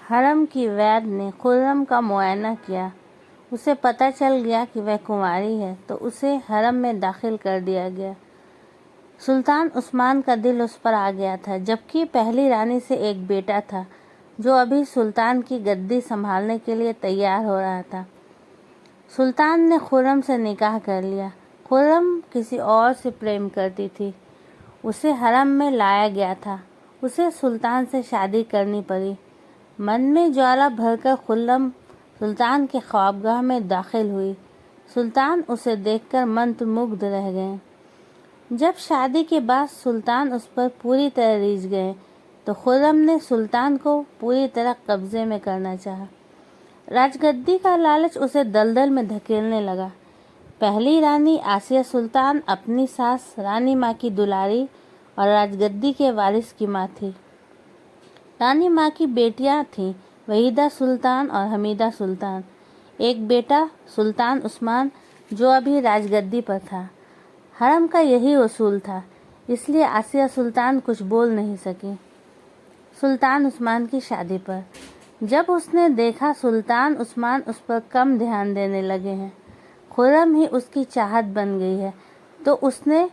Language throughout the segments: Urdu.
حرم کی وید نے خرم کا معائنہ کیا۔ اسے پتہ چل گیا کہ وہ کنواری ہے تو اسے حرم میں داخل کر دیا گیا۔ سلطان عثمان کا دل اس پر آ گیا تھا، جبکہ پہلی رانی سے ایک بیٹا تھا جو ابھی سلطان کی گدی سنبھالنے کے لیے تیار ہو رہا تھا۔ سلطان نے خرم سے نکاح کر لیا۔ خرم کسی اور سے پریم کرتی تھی، اسے حرم میں لایا گیا تھا، اسے سلطان سے شادی کرنی پڑی۔ من میں جوالا بھر کر خرم سلطان کے خوابگاہ میں داخل ہوئی۔ سلطان اسے دیکھ کر منترمگدھ رہ گئے۔ جب شادی کے بعد سلطان اس پر پوری طرح ریجھ گئے تو خرم نے سلطان کو پوری طرح قبضے میں کرنا چاہا۔ راجگدی کا لالچ اسے دلدل میں دھکیلنے لگا۔ پہلی رانی آسیہ سلطان اپنی ساس رانی ماں کی دلاری اور راجگدی کے وارث کی ماں تھی۔ رانی ماں کی بیٹیاں تھیں وحیدہ سلطان اور حمیدہ سلطان۔ ایک بیٹا سلطان عثمان جو ابھی راجگدی پر تھا۔ حرم کا یہی اصول تھا، اس لیے آسیہ سلطان کچھ بول نہیں سکی۔ سلطان عثمان کی شادی پر جب اس نے دیکھا سلطان عثمان اس پر کم دھیان دینے لگے ہیں، خرم ہی اس کی چاہت بن گئی ہے، تو اس نے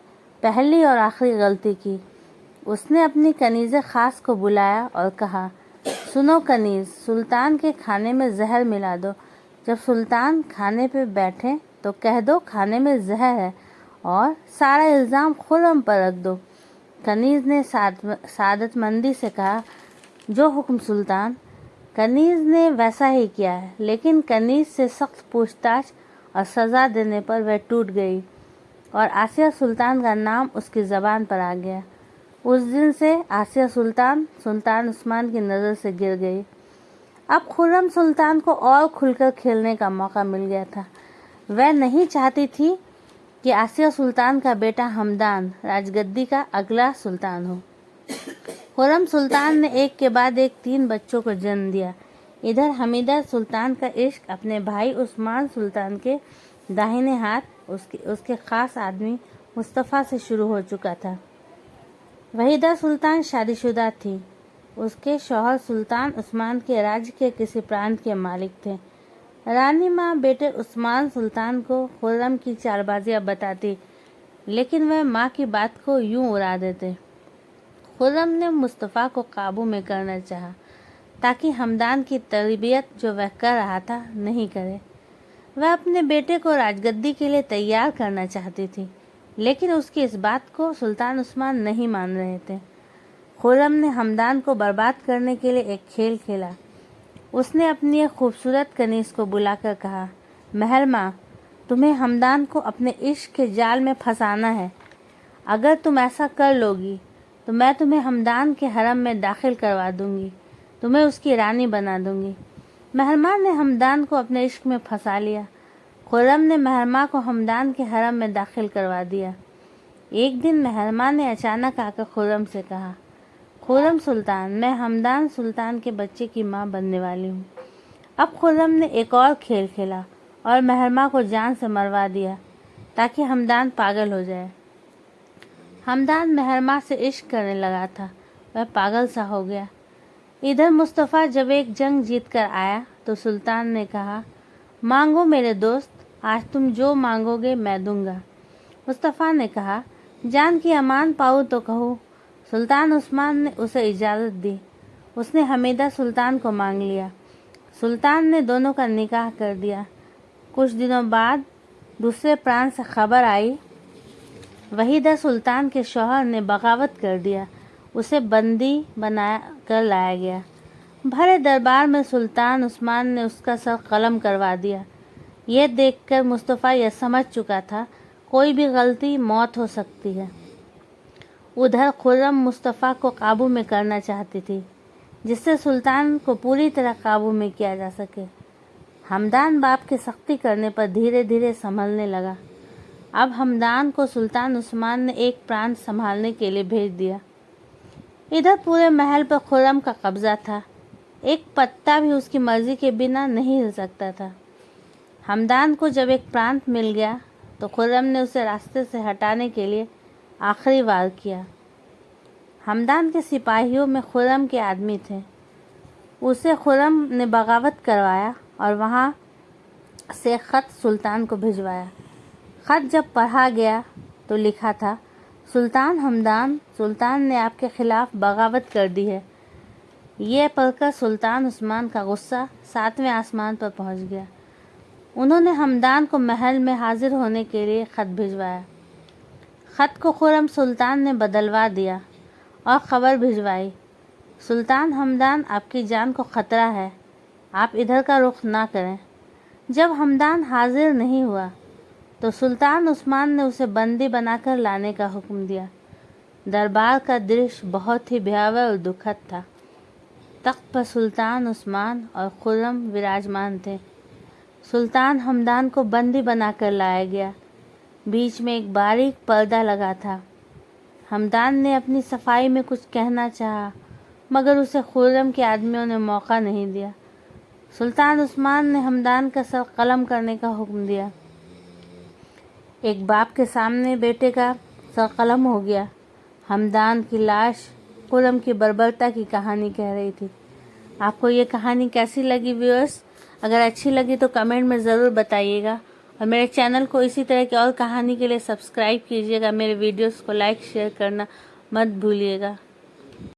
پہلی اور آخری غلطی کی۔ اس نے اپنی کنیز خاص کو بلایا اور کہا، سنو کنیز، سلطان کے کھانے میں زہر ملا دو۔ جب سلطان کھانے پہ بیٹھیں تو کہہ دو کھانے میں زہر ہے اور سارا الزام خرم پر رکھ دو۔ کنیز نے سعادت مندی سے کہا، جو حکم سلطان۔ کنیز نے ویسا ہی کیا ہے، لیکن کنیز سے سخت پوچھ تاچھ اور سزا دینے پر وہ ٹوٹ گئی اور آسیہ سلطان کا نام اس کی زبان پر آ گیا۔ اس دن سے آسیہ سلطان سلطان عثمان کی نظر سے گر گئی۔ اب خرم سلطان کو اور کھل کر کھیلنے کا موقع مل گیا تھا۔ وہ نہیں چاہتی تھی کہ آسیہ سلطان کا بیٹا ہمدان راجگدی کا اگلا سلطان ہو۔ خرم سلطان نے ایک کے بعد ایک 3 بچوں کو جنم دیا۔ ادھر حمیدہ سلطان کا عشق اپنے بھائی عثمان سلطان کے داہنے ہاتھ اس کے خاص آدمی مصطفیٰ سے شروع ہو چکا تھا۔ وحیدہ سلطان شادی شدہ تھی۔ اس کے شوہر سلطان عثمان کے راج کے کسی پرانت کے مالک تھے۔ رانی ماں بیٹے عثمان سلطان کو خرم کی چال بازیاں بتاتی، لیکن وہ ماں کی بات کو یوں اڑا دیتے۔ خرم نے مصطفیٰ کو قابو میں کرنا چاہا تاکہ ہمدان کی تربیت جو وہ کر رہا تھا نہیں کرے۔ وہ اپنے بیٹے کو راجگدی کے لیے تیار کرنا چاہتی تھی، لیکن اس کی اس بات کو سلطان عثمان نہیں مان رہے تھے۔ خرم نے ہمدان کو برباد کرنے کے لیے ایک کھیل کھیلا۔ اس نے اپنی ایک خوبصورت کنیز کو بلا کر کہا، مہر ماں، تمہیں ہمدان کو اپنے عشق کے جال میں پھنسانا ہے۔ اگر تم ایسا کر لو گی تو میں تمہیں ہمدان کے حرم میں داخل کروا دوں گی، تمہیں اس کی رانی بنا دوں گی۔ مہرماں نے ہمدان کو اپنے عشق میں پھنسا لیا۔ خرم نے مہرماں کو ہمدان کے حرم میں داخل کروا دیا۔ ایک دن مہرماں نے اچانک آ کر خرم سے کہا، خرم سلطان، میں ہمدان سلطان کے بچے کی ماں بننے والی ہوں۔ اب خرم نے ایک اور کھیل کھیلا اور مہرماں کو جان سے مروا دیا تاکہ ہمدان پاگل ہو جائے۔ ہمدان مہرماں سے عشق کرنے لگا تھا، وہ پاگل سا ہو گیا۔ ادھر مصطفیٰ جب ایک جنگ جیت کر آیا تو سلطان نے کہا، مانگو میرے دوست، آج تم جو مانگو گے میں دوں گا۔ مصطفیٰ نے کہا، جان کی امان پاؤں تو کہو۔ سلطان عثمان نے اسے اجازت دی۔ اس نے حمیدہ سلطان کو مانگ لیا۔ سلطان نے دونوں کا نکاح کر دیا۔ کچھ دنوں بعد دوسرے پرانت سے خبر آئی، وحیدہ سلطان کے شوہر نے بغاوت کر دیا، اسے بندی بنا کر لایا گیا۔ بھرے دربار میں سلطان عثمان نے اس کا سر قلم کروا دیا۔ یہ دیکھ کر مصطفیٰ یہ سمجھ چکا تھا کوئی بھی غلطی موت ہو سکتی ہے۔ ادھر خرم مصطفیٰ کو قابو میں کرنا چاہتی تھی، جس سے سلطان کو پوری طرح قابو میں کیا جا سکے۔ ہمدان باپ کی سختی کرنے پر دھیرے دھیرے سنبھلنے لگا۔ اب ہمدان کو سلطان عثمان نے ایک پرانت سنبھالنے کے لیے بھیج دیا۔ ادھر پورے محل پر خرم کا قبضہ تھا، ایک پتا بھی اس کی مرضی کے بنا نہیں ہل سکتا تھا۔ ہمدان کو جب ایک پرانت مل گیا تو خرم نے اسے راستے سے ہٹانے کے لیے آخری وار کیا۔ ہمدان کے سپاہیوں میں خرم کے آدمی تھے۔ اسے خرم نے بغاوت کروایا اور وہاں سے خط سلطان کو بھجوایا۔ خط جب پڑھا گیا تو لکھا تھا، سلطان ہمدان، سلطان نے آپ کے خلاف بغاوت کر دی ہے۔ یہ پڑھ کر سلطان عثمان کا غصہ 7ویں آسمان پر پہنچ گیا۔ انہوں نے ہمدان کو محل میں حاضر ہونے کے لیے خط بھجوایا۔ خط کو خرم سلطان نے بدلوا دیا اور خبر بھجوائی، سلطان ہمدان، آپ کی جان کو خطرہ ہے، آپ ادھر کا رخ نہ کریں۔ جب ہمدان حاضر نہیں ہوا تو سلطان عثمان نے اسے بندی بنا کر لانے کا حکم دیا۔ دربار کا درش بہت ہی بھیاور اور دکھد تھا۔ تخت پر سلطان عثمان اور خرم وراجمان تھے۔ سلطان ہمدان کو بندی بنا کر لایا گیا۔ بیچ میں ایک باریک پردہ لگا تھا۔ ہمدان نے اپنی صفائی میں کچھ کہنا چاہا مگر اسے خرم کے آدمیوں نے موقع نہیں دیا۔ سلطان عثمان نے ہمدان کا سر قلم کرنے کا حکم دیا۔ ایک باپ کے سامنے بیٹے کا سر قلم ہو گیا۔ ہمدان کی لاش خرم کی بربرتا کی کہانی کہہ رہی تھی۔ آپ کو یہ کہانی کیسی لگی ویورز؟ اگر اچھی لگی تو کمنٹ میں ضرور بتائیے گا، اور میرے چینل کو اسی طرح کی اور کہانی کے لیے سبسکرائب کیجیے گا۔ میرے ویڈیوز کو لائک شیئر کرنا مت بھولیے گا۔